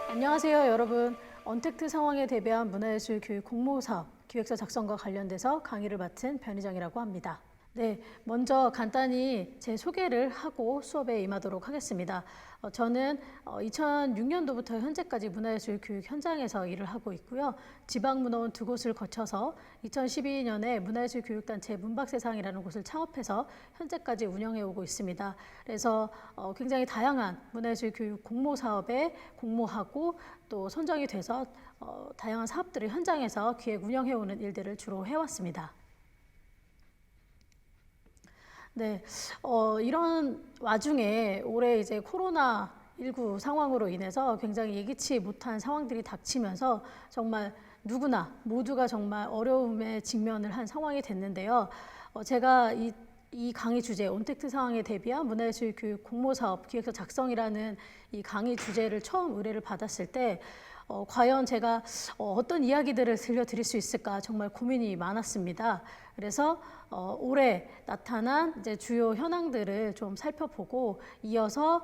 안녕하세요, 여러분. 언택트 상황에 대비한 문화예술 교육 공모사업 기획서 작성과 관련돼서 강의를 맡은 변희정이라고 합니다. 네, 먼저 간단히 제 소개를 하고 수업에 임하도록 하겠습니다. 저는 2006년도부터 현재까지 문화예술 교육 현장에서 일을 하고 있고요. 지방문화원 2곳을 거쳐서 2012년에 문화예술 교육단체 문박세상이라는 곳을 창업해서 현재까지 운영해 오고 있습니다. 그래서 굉장히 다양한 문화예술 교육 공모 사업에 공모하고 또 선정이 돼서 다양한 사업들을 현장에서 기획 운영해 오는 일들을 주로 해왔습니다. 네, 이런 와중에 올해 이제 코로나19 상황으로 인해서 굉장히 예기치 못한 상황들이 닥치면서 정말 누구나 모두가 정말 어려움에 직면을 한 상황이 됐는데요. 제가 이 강의 주제, 언택트 상황에 대비한 문화예술 교육 공모사업 기획서 작성이라는 이 강의 주제를 처음 의뢰를 받았을 때 과연 제가 어떤 이야기들을 들려드릴 수 있을까 정말 고민이 많았습니다. 그래서 올해 나타난 이제 주요 현황들을 좀 살펴보고 이어서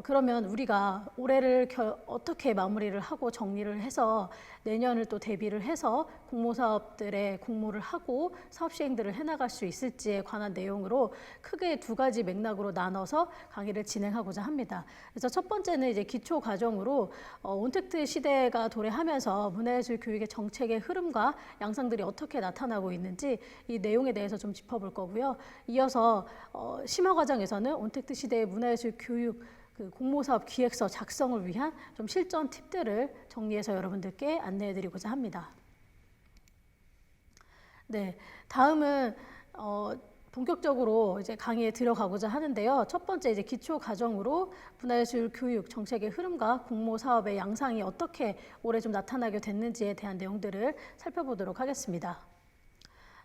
그러면 우리가 올해를 어떻게 마무리를 하고 정리를 해서 내년을 또 대비를 해서 공모사업들의 공모를 하고 사업 시행들을 해나갈 수 있을지에 관한 내용으로 크게 2가지 맥락으로 나눠서 강의를 진행하고자 합니다. 그래서 첫 번째는 이제 기초 과정으로 언택트 시대가 도래하면서 문화예술 교육의 정책의 흐름과 양상들이 어떻게 나타나고 있는지 이 내용에 대해서 좀 짚어볼 거고요. 이어서 심화 과정에서는 언택트 시대의 문화예술 교육 공모사업 기획서 작성을 위한 좀 실전 팁들을 정리해서 여러분들께 안내해드리고자 합니다. 네, 다음은 본격적으로 이제 강의에 들어가고자 하는데요. 첫 번째 이제 기초 과정으로 문화예술 교육 정책의 흐름과 공모 사업의 양상이 어떻게 올해 좀 나타나게 됐는지에 대한 내용들을 살펴보도록 하겠습니다.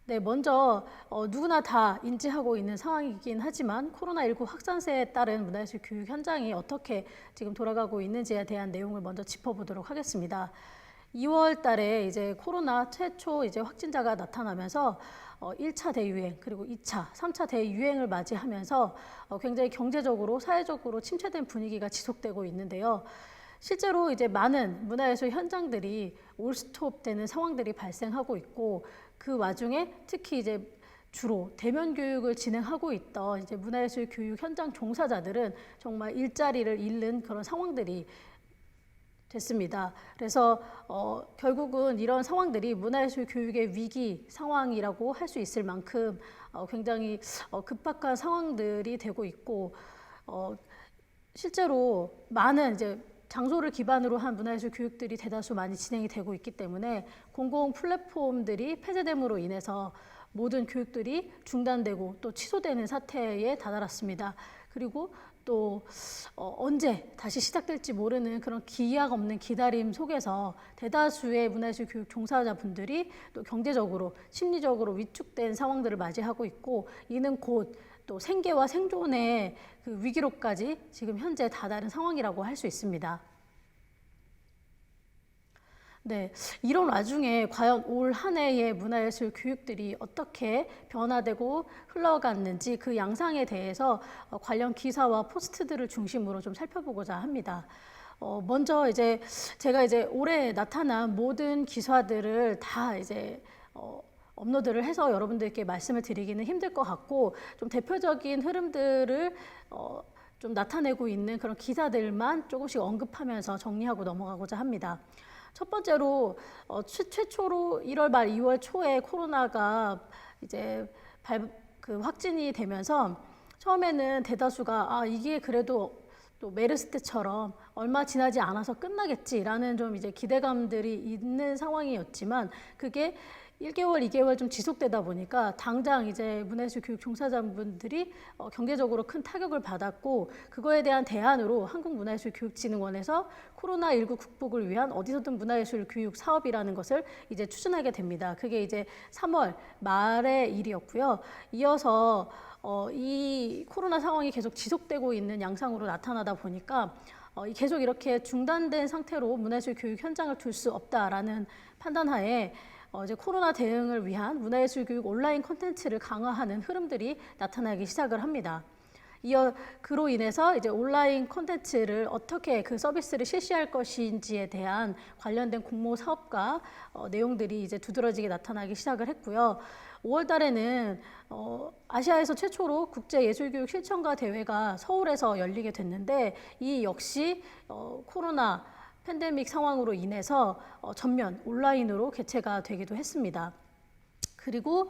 네, 먼저 누구나 다 인지하고 있는 상황이긴 하지만 코로나19 확산세에 따른 문화예술 교육 현장이 어떻게 지금 돌아가고 있는지에 대한 내용을 먼저 짚어보도록 하겠습니다. 2월 달에 이제 코로나 최초 이제 확진자가 나타나면서 1차 대유행 그리고 2차, 3차 대유행을 맞이하면서 굉장히 경제적으로, 사회적으로 침체된 분위기가 지속되고 있는데요. 실제로 이제 많은 문화예술 현장들이 올스톱되는 상황들이 발생하고 있고 그 와중에 특히 이제 주로 대면 교육을 진행하고 있던 이제 문화예술 교육 현장 종사자들은 정말 일자리를 잃는 그런 상황들이 됐습니다. 그래서 결국은 이런 상황들이 문화예술 교육의 위기 상황이라고 할 수 있을 만큼 굉장히 급박한 상황들이 되고 있고 실제로 많은 이제 장소를 기반으로 한 문화예술 교육들이 대다수 많이 진행이 되고 있기 때문에 공공 플랫폼들이 폐쇄됨으로 인해서 모든 교육들이 중단되고 또 취소되는 사태에 다다랐습니다. 그리고 또 언제 다시 시작될지 모르는 그런 기약 없는 기다림 속에서 대다수의 문화예술 교육 종사자분들이 또 경제적으로, 심리적으로 위축된 상황들을 맞이하고 있고 이는 곧 또 생계와 생존의 그 위기로까지 지금 현재 다다른 상황이라고 할 수 있습니다. 네, 이런 와중에 과연 올 한 해의 문화예술 교육들이 어떻게 변화되고 흘러갔는지 그 양상에 대해서 관련 기사와 포스트들을 중심으로 좀 살펴보고자 합니다. 먼저 이제 제가 이제 올해 나타난 모든 기사들을 다 이제 업로드를 해서 여러분들께 말씀을 드리기는 힘들 것 같고 좀 대표적인 흐름들을 좀 나타내고 있는 그런 기사들만 조금씩 언급하면서 정리하고 넘어가고자 합니다. 첫 번째로 최초로 1월 말 2월 초에 코로나가 이제 확진이 되면서 처음에는 대다수가 이게 그래도 또 메르스 때처럼 얼마 지나지 않아서 끝나겠지라는 좀 이제 기대감들이 있는 상황이었지만 그게 1개월, 2개월 좀 지속되다 보니까 당장 이제 문화예술 교육 종사자분들이 경제적으로 큰 타격을 받았고 그거에 대한 대안으로 한국문화예술교육진흥원에서 코로나19 극복을 위한 어디서든 문화예술 교육 사업이라는 것을 이제 추진하게 됩니다. 그게 이제 3월 말의 일이었고요. 이어서 이 코로나 상황이 계속 지속되고 있는 양상으로 나타나다 보니까 계속 이렇게 중단된 상태로 문화예술 교육 현장을 둘 수 없다라는 판단하에 이제 코로나 대응을 위한 문화예술 교육 온라인 콘텐츠를 강화하는 흐름들이 나타나기 시작을 합니다. 그로 인해서 이제 온라인 콘텐츠를 어떻게 그 서비스를 실시할 것인지에 대한 관련된 공모 사업과 내용들이 이제 두드러지게 나타나기 시작을 했고요. 5월 달에는 아시아에서 최초로 국제예술교육 실천가 대회가 서울에서 열리게 됐는데 이 역시 코로나 팬데믹 상황으로 인해서 전면 온라인으로 개최가 되기도 했습니다. 그리고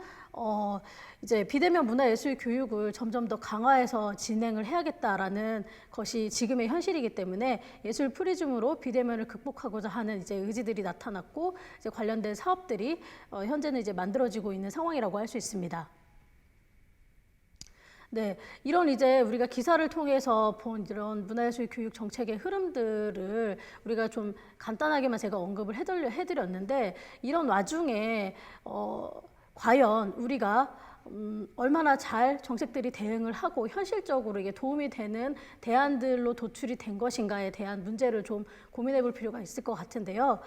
이제 비대면 문화예술 교육을 점점 더 강화해서 진행을 해야겠다라는 것이 지금의 현실이기 때문에 예술 프리즘으로 비대면을 극복하고자 하는 이제 의지들이 나타났고 이제 관련된 사업들이 현재는 이제 만들어지고 있는 상황이라고 할 수 있습니다. 네, 이런 이제 우리가 기사를 통해서 본 이런 문화예술 교육 정책의 흐름들을 우리가 좀 간단하게만 제가 언급을 해드렸는데 이런 와중에 과연 우리가 얼마나 잘 정책들이 대응을 하고 현실적으로 이게 도움이 되는 대안들로 도출이 된 것인가에 대한 문제를 좀 고민해 볼 필요가 있을 것 같은데요.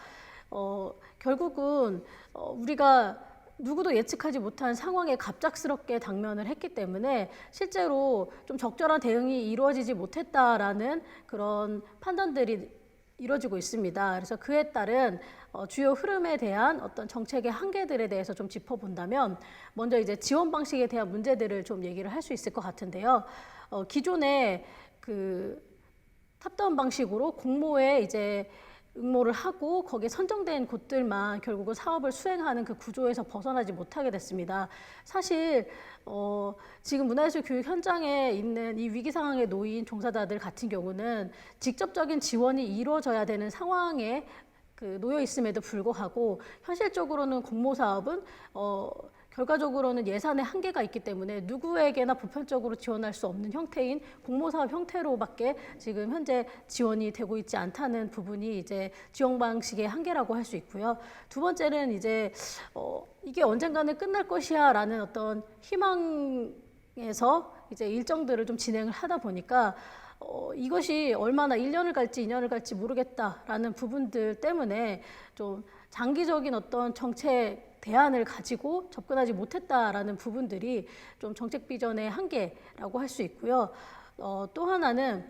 결국은 우리가 누구도 예측하지 못한 상황에 갑작스럽게 당면을 했기 때문에 실제로 좀 적절한 대응이 이루어지지 못했다라는 그런 판단들이 이루어지고 있습니다. 그래서 그에 따른 주요 흐름에 대한 어떤 정책의 한계들에 대해서 좀 짚어본다면 먼저 이제 지원 방식에 대한 문제들을 좀 얘기를 할 수 있을 것 같은데요. 기존의 그 탑다운 방식으로 공모에 이제 응모를 하고 거기에 선정된 곳들만 결국은 사업을 수행하는 그 구조에서 벗어나지 못하게 됐습니다. 사실 지금 문화예술 교육 현장에 있는 이 위기 상황에 놓인 종사자들 같은 경우는 직접적인 지원이 이루어져야 되는 상황에 놓여 있음에도 불구하고 현실적으로는 공모 사업은 결과적으로는 예산의 한계가 있기 때문에 누구에게나 보편적으로 지원할 수 없는 형태인 공모사업 형태로밖에 지금 현재 지원이 되고 있지 않다는 부분이 이제 지원 방식의 한계라고 할 수 있고요. 두 번째는 이제 이게 언젠가는 끝날 것이야라는 어떤 희망에서 이제 일정들을 좀 진행을 하다 보니까 이것이 얼마나 1년을 갈지 2년을 갈지 모르겠다라는 부분들 때문에 좀 장기적인 어떤 정책 대안을 가지고 접근하지 못했다라는 부분들이 좀 정책 비전의 한계라고 할 수 있고요. 또 하나는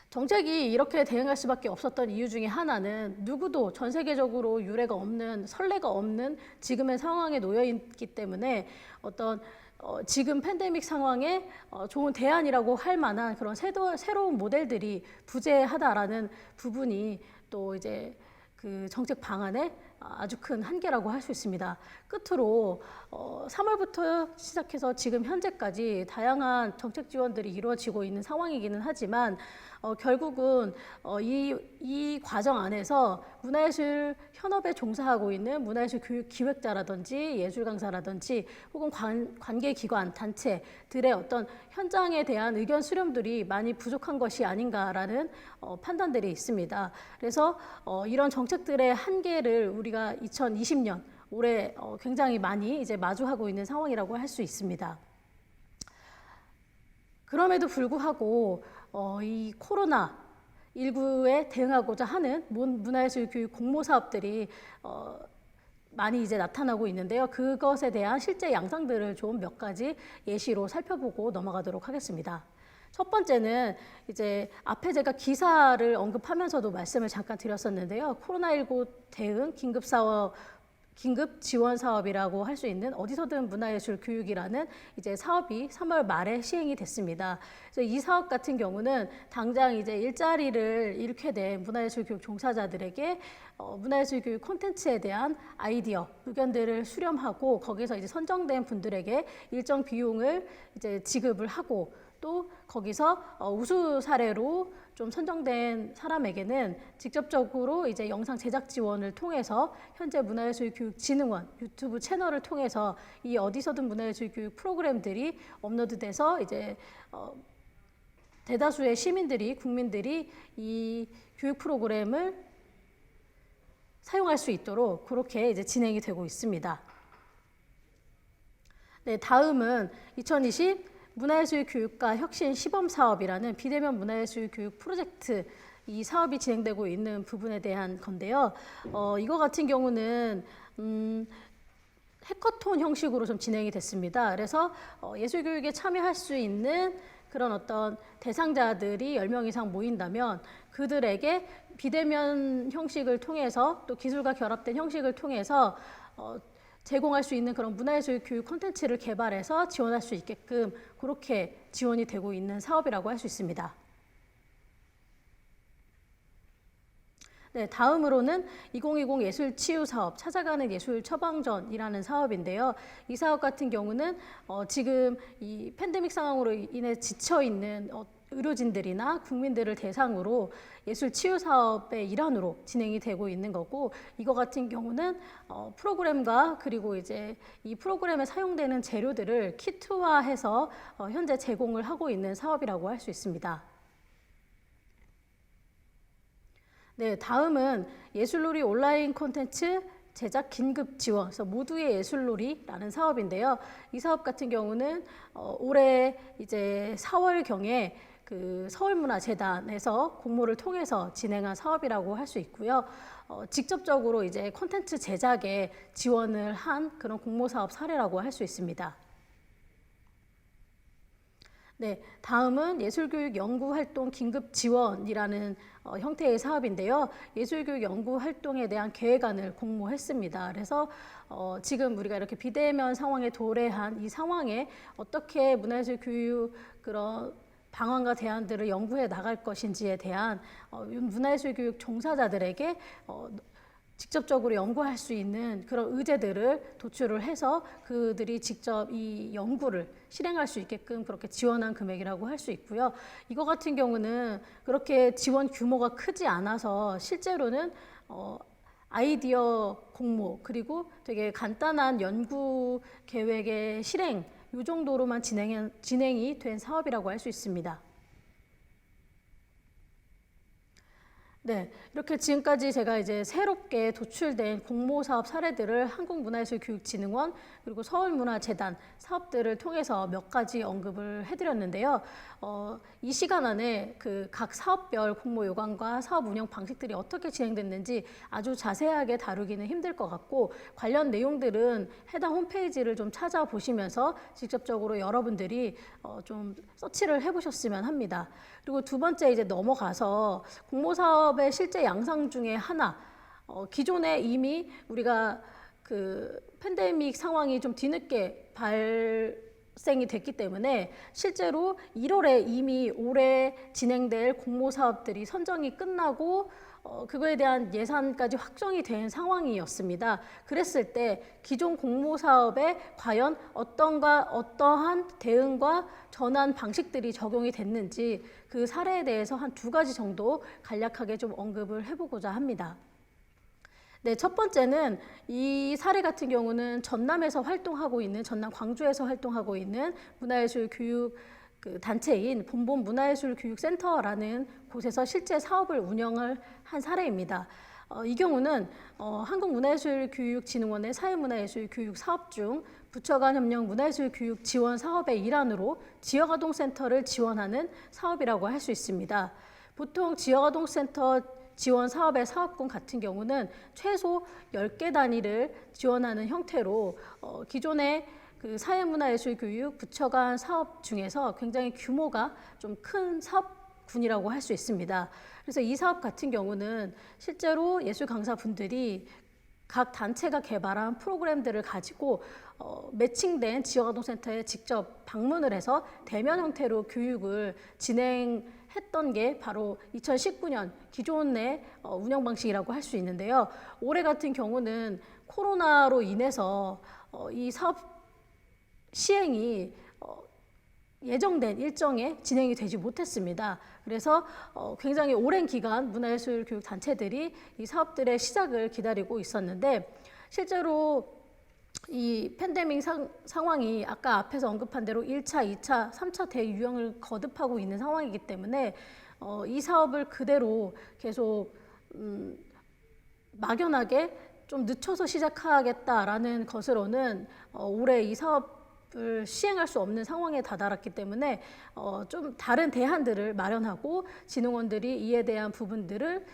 정책이 이렇게 대응할 수밖에 없었던 이유 중에 하나는 누구도 전 세계적으로 유례가 없는 선례가 없는 지금의 상황에 놓여 있기 때문에 어떤 지금 팬데믹 상황에 좋은 대안이라고 할 만한 그런 새로운 모델들이 부재하다라는 부분이 또 이제 그 정책 방안에 아주 큰 한계라고 할 수 있습니다. 끝으로 3월부터 시작해서 지금 현재까지 다양한 정책 지원들이 이루어지고 있는 상황이기는 하지만 결국은 이 과정 안에서 문화예술 현업에 종사하고 있는 문화예술 교육 기획자라든지 예술 강사라든지 혹은 관계기관, 단체들의 어떤 현장에 대한 의견 수렴들이 많이 부족한 것이 아닌가라는 판단들이 있습니다. 그래서 이런 정책들의 한계를 우리가 2020년 올해 굉장히 많이 이제 마주하고 있는 상황이라고 할 수 있습니다. 그럼에도 불구하고 이 코로나19에 대응하고자 하는 문화예술 교육 공모 사업들이 많이 이제 나타나고 있는데요. 그것에 대한 실제 양상들을 좀 몇 가지 예시로 살펴보고 넘어가도록 하겠습니다. 첫 번째는 이제 앞에 제가 기사를 언급하면서도 말씀을 잠깐 드렸었는데요. 코로나19 대응 긴급 지원 사업이라고 할 수 있는 어디서든 문화예술 교육이라는 이제 사업이 3월 말에 시행이 됐습니다. 그래서 이 사업 같은 경우는 당장 이제 일자리를 잃게 된 문화예술 교육 종사자들에게 문화예술 교육 콘텐츠에 대한 아이디어, 의견들을 수렴하고 거기서 이제 선정된 분들에게 일정 비용을 이제 지급을 하고 또 거기서 우수 사례로 좀 선정된 사람에게는 직접적으로 이제 영상 제작 지원을 통해서 현재 문화예술교육진흥원 유튜브 채널을 통해서 이 어디서든 문화예술 교육 프로그램들이 업로드돼서 이제 대다수의 시민들이 국민들이 이 교육 프로그램을 사용할 수 있도록 그렇게 이제 진행이 되고 있습니다. 네, 다음은 2020 문화예술 교육과 혁신 시범 사업이라는 비대면 문화예술 교육 프로젝트 이 사업이 진행되고 있는 부분에 대한 건데요. 이거 같은 경우는 해커톤 형식으로 좀 진행이 됐습니다. 그래서 예술교육에 참여할 수 있는 그런 어떤 대상자들이 10명 이상 모인다면 그들에게 비대면 형식을 통해서 또 기술과 결합된 형식을 통해서 제공할 수 있는 그런 문화예술 교육 콘텐츠를 개발해서 지원할 수 있게끔 그렇게 지원이 되고 있는 사업이라고 할 수 있습니다. 네, 다음으로는 2020 예술치유사업 찾아가는 예술 처방전이라는 사업인데요. 이 사업 같은 경우는 지금 이 팬데믹 상황으로 인해 지쳐있는 의료진들이나 국민들을 대상으로 예술치유사업의 일환으로 진행이 되고 있는 거고, 이거 같은 경우는 프로그램과 그리고 이제 이 프로그램에 사용되는 재료들을 키트화해서 현재 제공을 하고 있는 사업이라고 할 수 있습니다. 네, 다음은 예술놀이 온라인 콘텐츠 제작 긴급 지원, 그래서 모두의 예술놀이라는 사업인데요. 이 사업 같은 경우는 올해 이제 4월경에 그 서울문화재단에서 공모를 통해서 진행한 사업이라고 할 수 있고요. 직접적으로 이제 콘텐츠 제작에 지원을 한 그런 공모 사업 사례라고 할 수 있습니다. 네, 다음은 예술교육 연구활동 긴급 지원이라는 형태의 사업인데요. 예술교육 연구활동에 대한 계획안을 공모했습니다. 그래서 지금 우리가 이렇게 비대면 상황에 도래한 이 상황에 어떻게 문화예술 교육 그런 방안과 대안들을 연구해 나갈 것인지에 대한 문화예술 교육 종사자들에게 직접적으로 연구할 수 있는 그런 의제들을 도출을 해서 그들이 직접 이 연구를 실행할 수 있게끔 그렇게 지원한 금액이라고 할 수 있고요. 이거 같은 경우는 그렇게 지원 규모가 크지 않아서 실제로는 아이디어 공모 그리고 되게 간단한 연구 계획의 실행 이 정도로만 진행이 된 사업이라고 할 수 있습니다. 네, 이렇게 지금까지 제가 이제 새롭게 도출된 공모 사업 사례들을 한국문화예술교육진흥원 그리고 서울문화재단 사업들을 통해서 몇 가지 언급을 해드렸는데요. 이 시간 안에 그 각 사업별 공모 요강과 사업 운영 방식들이 어떻게 진행됐는지 아주 자세하게 다루기는 힘들 것 같고, 관련 내용들은 해당 홈페이지를 좀 찾아보시면서 직접적으로 여러분들이 좀 서치를 해보셨으면 합니다. 그리고 두 번째 이제 넘어가서 공모 사업의 실제 양상 중에 하나, 기존에 이미 우리가 그 팬데믹 상황이 좀 뒤늦게 발생이 됐기 때문에 실제로 1월에 이미 올해 진행될 공모 사업들이 선정이 끝나고 그거에 대한 예산까지 확정이 된 상황이었습니다. 그랬을 때 기존 공모 사업에 과연 어떠한 대응과 전환 방식들이 적용이 됐는지 그 사례에 대해서 한 2가지 정도 간략하게 좀 언급을 해보고자 합니다. 네, 첫 번째는 이 사례 같은 경우는 전남에서 활동하고 있는, 전남 광주에서 활동하고 있는 문화예술 교육 그 단체인 본본 문화예술교육센터라는 곳에서 실제 사업을 운영을 한 사례입니다. 이 경우는 한국문화예술교육진흥원의 사회문화예술교육 사업 중 부처 간 협력 문화예술교육 지원 사업의 일환으로 지역아동센터를 지원하는 사업이라고 할 수 있습니다. 보통 지역아동센터 지원 사업의 사업군 같은 경우는 최소 10개 단위를 지원하는 형태로 기존의 그 사회문화예술교육 부처 간 사업 중에서 굉장히 규모가 좀 큰 사업군이라고 할 수 있습니다. 그래서 이 사업 같은 경우는 실제로 예술 강사분들이 각 단체가 개발한 프로그램들을 가지고 매칭된 지역아동센터에 직접 방문을 해서 대면 형태로 교육을 진행했던 게 바로 2019년 기존의 운영 방식이라고 할 수 있는데요. 올해 같은 경우는 코로나로 인해서 이 사업 시행이 예정된 일정에 진행이 되지 못했습니다. 그래서 굉장히 오랜 기간 문화예술교육단체들이 이 사업들의 시작을 기다리고 있었는데, 실제로 이 팬데믹 상황이 아까 앞에서 언급한 대로 1차, 2차, 3차 대유행을 거듭하고 있는 상황이기 때문에 이 사업을 그대로 계속 막연하게 좀 늦춰서 시작하겠다라는 것으로는 올해 이 사업 을 시행할 수 없는 상황에 다다랐기 때문에 좀 다른 대안들을 마련하고 진흥원들이 이에 대한 부분들을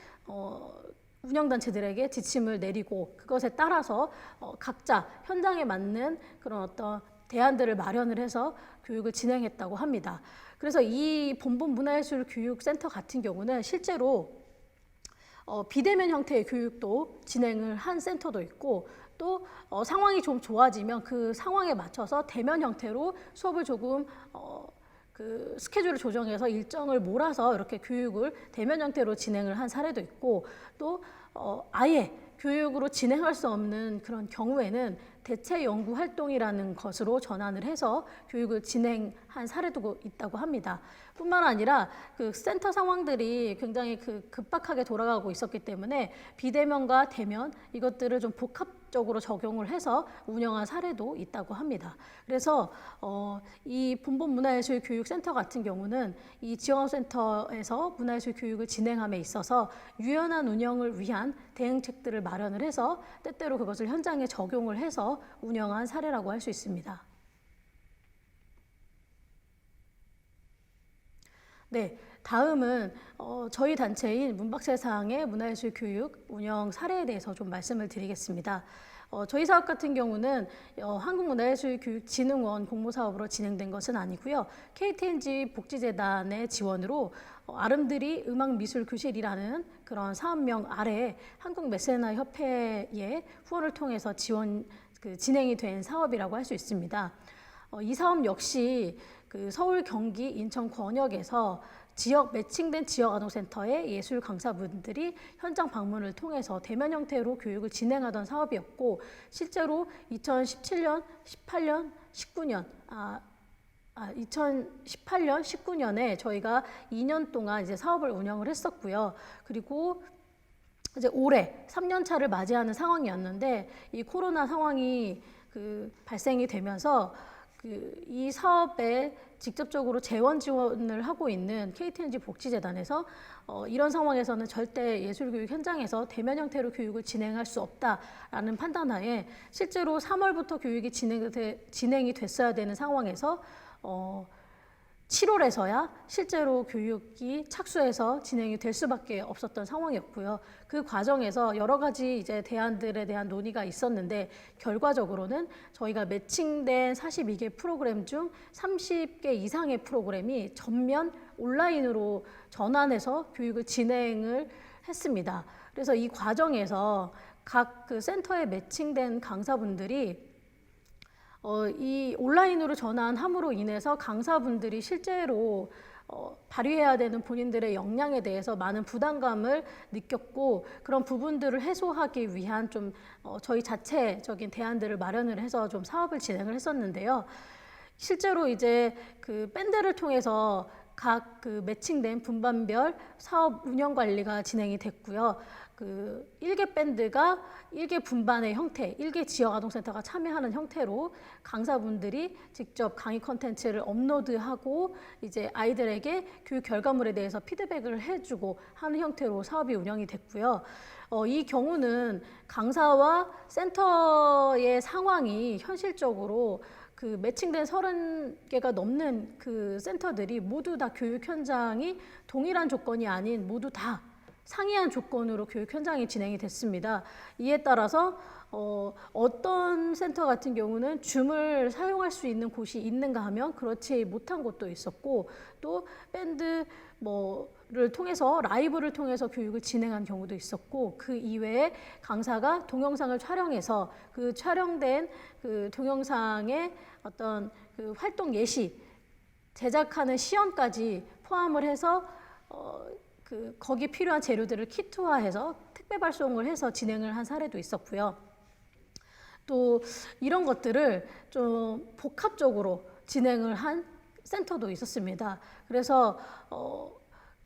운영단체들에게 지침을 내리고 그것에 따라서 각자 현장에 맞는 그런 어떤 대안들을 마련을 해서 교육을 진행했다고 합니다. 그래서 이 본본문화예술교육센터 같은 경우는 실제로 비대면 형태의 교육도 진행을 한 센터도 있고 또 상황이 좀 좋아지면 그 상황에 맞춰서 대면 형태로 수업을 조금 그 스케줄을 조정해서 일정을 몰아서 이렇게 교육을 대면 형태로 진행을 한 사례도 있고 또 아예 교육으로 진행할 수 없는 그런 경우에는 대체 연구 활동이라는 것으로 전환을 해서 교육을 진행한 사례도 있다고 합니다. 뿐만 아니라 그 센터 상황들이 굉장히 급박하게 돌아가고 있었기 때문에 비대면과 대면 이것들을 좀 복합적으로 적용을 해서 운영한 사례도 있다고 합니다. 그래서 이 본본문화예술교육센터 같은 경우는 이 지원센터에서 문화예술 교육을 진행함에 있어서 유연한 운영을 위한 대응책들을 마련을 해서 때때로 그것을 현장에 적용을 해서 운영한 사례라고 할 수 있습니다. 네, 다음은 저희 단체인 문박세상의 문화예술 교육 운영 사례에 대해서 좀 말씀을 드리겠습니다. 저희 사업 같은 경우는 한국문화예술교육진흥원 공모사업으로 진행된 것은 아니고요. KTNG 복지재단의 지원으로 아름드리 음악미술교실이라는 그런 사업명 아래 한국메세나협회의 후원을 통해서 진행이 된 사업이라고 할 수 있습니다. 이 사업 역시 그 서울, 경기, 인천, 권역에서 지역 매칭된 지역아동센터의 예술 강사분들이 현장 방문을 통해서 대면 형태로 교육을 진행하던 사업이었고 실제로 2017년, 18년, 19년 2018년, 19년에 저희가 2년 동안 이제 사업을 운영을 했었고요. 그리고 이제 올해 3년 차를 맞이하는 상황이었는데 이 코로나 상황이 발생이 되면서 이 사업에 직접적으로 재원 지원을 하고 있는 KTNG 복지재단에서 이런 상황에서는 절대 예술교육 현장에서 대면 형태로 교육을 진행할 수 없다라는 판단하에 실제로 3월부터 교육이 진행이 됐어야 되는 상황에서 7월에서야 실제로 교육이 착수해서 진행이 될 수밖에 없었던 상황이었고요. 그 과정에서 여러 가지 이제 대안들에 대한 논의가 있었는데 결과적으로는 저희가 매칭된 42개 프로그램 중 30개 이상의 프로그램이 전면 온라인으로 전환해서 교육을 진행을 했습니다. 그래서 이 과정에서 각 그 센터에 매칭된 강사분들이 이 온라인으로 전환함으로 인해서 강사분들이 실제로 발휘해야 되는 본인들의 역량에 대해서 많은 부담감을 느꼈고 그런 부분들을 해소하기 위한 좀 저희 자체적인 대안들을 마련을 해서 좀 사업을 진행을 했었는데요. 실제로 이제 그 밴드를 통해서 각 그 매칭된 분반별 사업 운영 관리가 진행이 됐고요. 그 1개 밴드가 1개 분반의 형태, 1개 지역아동센터가 참여하는 형태로 강사분들이 직접 강의 콘텐츠를 업로드하고 이제 아이들에게 교육 결과물에 대해서 피드백을 해주고 하는 형태로 사업이 운영이 됐고요. 이 경우는 강사와 센터의 상황이 현실적으로 그 매칭된 30개가 넘는 그 센터들이 모두 다 교육 현장이 동일한 조건이 아닌 모두 다 상이한 조건으로 교육 현장이 진행이 됐습니다. 이에 따라서 어떤 센터 같은 경우는 줌을 사용할 수 있는 곳이 있는가 하면 그렇지 못한 곳도 있었고 또 밴드 를 통해서 라이브를 통해서 교육을 진행한 경우도 있었고 그 이외에 강사가 동영상을 촬영해서 그 촬영된 그 동영상의 어떤 그 활동 예시 제작하는 시연까지 포함을 해서 거기 필요한 재료들을 키트화해서 택배 발송을 해서 진행을 한 사례도 있었고요. 또 이런 것들을 좀 복합적으로 진행을 한 센터도 있었습니다. 그래서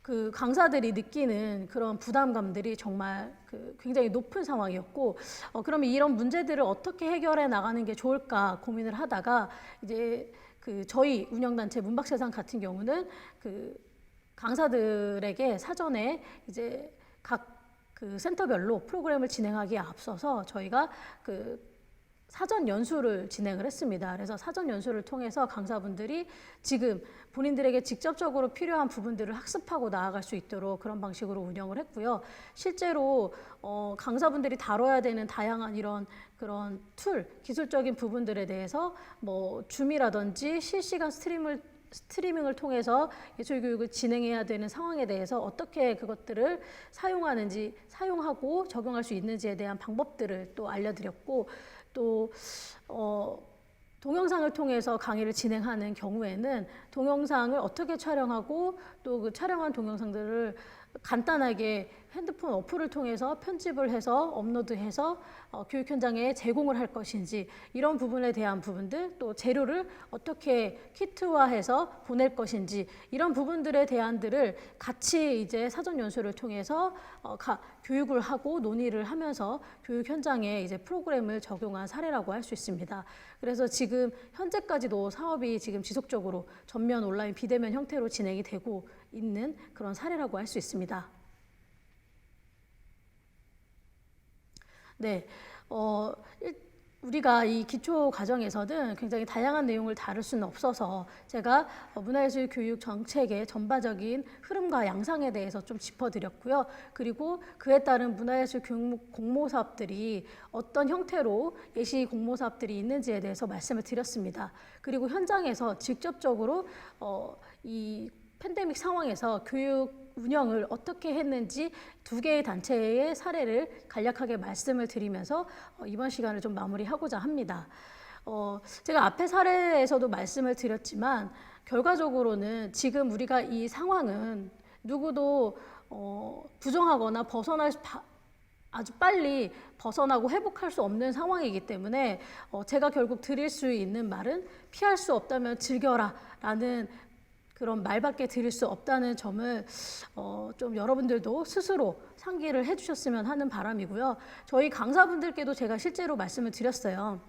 그 강사들이 느끼는 그런 부담감들이 정말 굉장히 높은 상황이었고 그러면 이런 문제들을 어떻게 해결해 나가는 게 좋을까 고민을 하다가 이제 저희 운영단체 문박세상 같은 경우는 강사들에게 사전에 이제 각 그 센터별로 프로그램을 진행하기에 앞서서 저희가 사전 연수를 진행을 했습니다. 그래서 사전 연수를 통해서 강사분들이 지금 본인들에게 직접적으로 필요한 부분들을 학습하고 나아갈 수 있도록 그런 방식으로 운영을 했고요. 실제로 강사분들이 다뤄야 되는 다양한 이런 그런 툴, 기술적인 부분들에 대해서 뭐 줌이라든지 실시간 스트리밍을 통해서 예술교육을 진행해야 되는 상황에 대해서 어떻게 그것들을 사용하는지, 사용하고 적용할 수 있는지에 대한 방법들을 또 알려드렸고, 또 동영상을 통해서 강의를 진행하는 경우에는 동영상을 어떻게 촬영하고 또 그 촬영한 동영상들을 간단하게 핸드폰 어플을 통해서 편집을 해서 업로드해서 교육 현장에 제공을 할 것인지, 이런 부분에 대한 부분들, 또 재료를 어떻게 키트화해서 보낼 것인지, 이런 부분들에 대한들을 같이 이제 사전 연수를 통해서 교육을 하고 논의를 하면서 교육 현장에 이제 프로그램을 적용한 사례라고 할 수 있습니다. 그래서 지금 현재까지도 사업이 지금 지속적으로 전면 온라인 비대면 형태로 진행이 되고 있는 그런 사례라고 할 수 있습니다. 네, 우리가 이 기초 과정에서는 굉장히 다양한 내용을 다룰 수는 없어서 제가 문화예술 교육 정책의 전반적인 흐름과 양상에 대해서 좀 짚어드렸고요. 그리고 그에 따른 문화예술 교육 공모 사업들이 어떤 형태로 예시 공모 사업들이 있는지에 대해서 말씀을 드렸습니다. 그리고 현장에서 직접적으로 이 팬데믹 상황에서 교육 운영을 어떻게 했는지 두 개의 단체의 사례를 간략하게 말씀을 드리면서 이번 시간을 좀 마무리하고자 합니다. 제가 앞에 사례에서도 말씀을 드렸지만 결과적으로는 지금 우리가 이 상황은 누구도 부정하거나 아주 빨리 벗어나고 회복할 수 없는 상황이기 때문에 제가 결국 드릴 수 있는 말은 피할 수 없다면 즐겨라 라는 그런 말밖에 드릴 수 없다는 점을 좀 여러분들도 스스로 상기를 해주셨으면 하는 바람이고요. 저희 강사분들께도 제가 실제로 말씀을 드렸어요.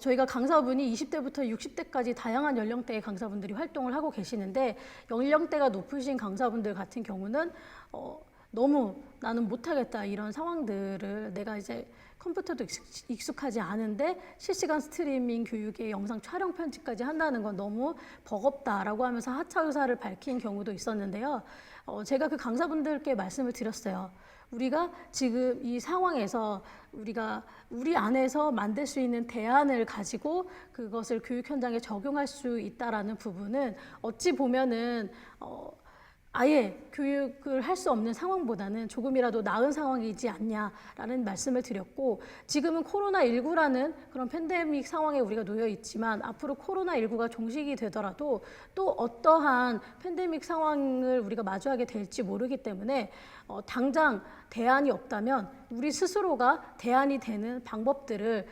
저희가 강사분이 20대부터 60대까지 다양한 연령대의 강사분들이 활동을 하고 계시는데, 연령대가 높으신 강사분들 같은 경우는 너무 나는 못하겠다 이런 상황들을, 내가 이제 컴퓨터도 익숙하지 않은데 실시간 스트리밍 교육에 영상 촬영 편집까지 한다는 건 너무 버겁다라고 하면서 하차 의사를 밝힌 경우도 있었는데요. 제가 그 강사분들께 말씀을 드렸어요. 우리가 지금 이 상황에서 우리가 우리 안에서 만들 수 있는 대안을 가지고 그것을 교육 현장에 적용할 수 있다라는 부분은 어찌 보면은 아예 교육을 할 수 없는 상황보다는 조금이라도 나은 상황이지 않냐라는 말씀을 드렸고, 지금은 코로나19라는 그런 팬데믹 상황에 우리가 놓여 있지만 앞으로 코로나19가 종식이 되더라도 또 어떠한 팬데믹 상황을 우리가 마주하게 될지 모르기 때문에 당장 대안이 없다면 우리 스스로가 대안이 되는 방법들을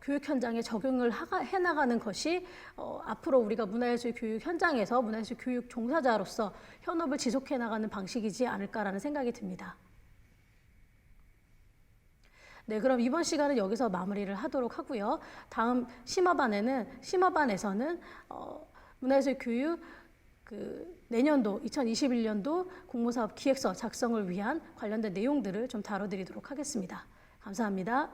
교육 현장에 적용을 해나가는 것이 앞으로 우리가 문화예술 교육 현장에서 문화예술 교육 종사자로서 현업을 지속해 나가는 방식이지 않을까라는 생각이 듭니다. 네, 그럼 이번 시간은 여기서 마무리를 하도록 하고요. 다음 심화반에서는 문화예술 교육 내년도 2021년도 공모사업 기획서 작성을 위한 관련된 내용들을 좀 다뤄드리도록 하겠습니다. 감사합니다.